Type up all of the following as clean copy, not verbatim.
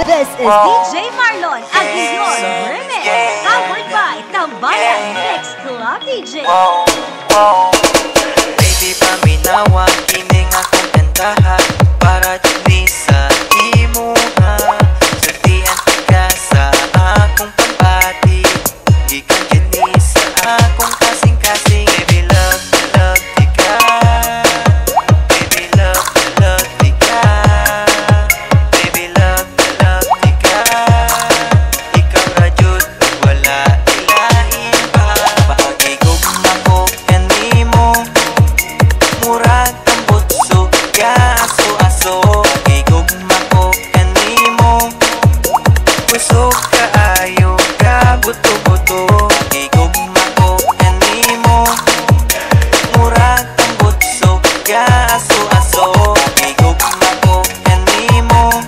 This is DJ Marlon Aguillon Remix, powered by Tambayan Mix Club DJ. Baby, paminawa, kining akong kantahan para dini sa imuha. Sultian ka sa akong pampati, ikan dini sa akong kasing-kasing. Baby, love di ka. Baby, love di ka. Baby, love di ka. Ikaw rajud, wala ilahin pa. Pakigugma ko kanimo, murag ang butso, aso-aso. Pakigugma ko kanimo, busog kaayo ka buto-buto. Pakigugma ko kanimo, murag ang butso, aso-aso. Pakigugma ko kanimo,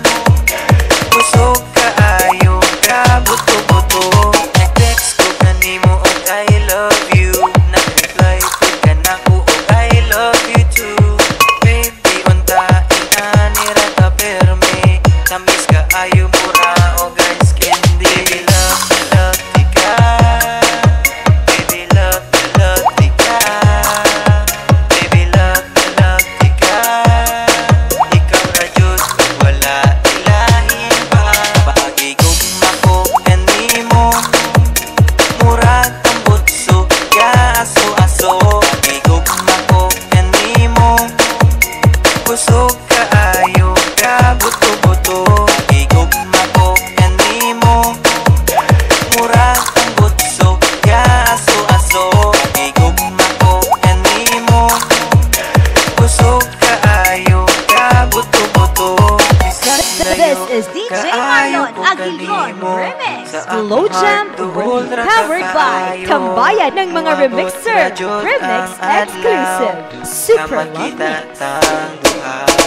busog kaayo ka buto-buto. Nag-text ko kanimo og I love you, nag-reply ko kanako og I love you too. Baby, unta inanira ta perme, tamis kaayo mura o guys candy. Baby, love di ka. Baby, love di ka. Baby, love di ka. Ikaw rajud, wala ilahin pa. Pakigugma ko kanimo, murag ang butso, aso-aso. Pakigugma ko kanimo, busog kaayo ka buto-buto. Pakigugma ko kanimo, murag ang butso, aso-aso. Pakigugma ko kanimo, busog kaayo ka buto-buto. This is DJ Marlon Aguillon Remix, Slow Jam World, powered by Tambayan ng mga remixer, remix exclusive, super Sama kita love. tang duha.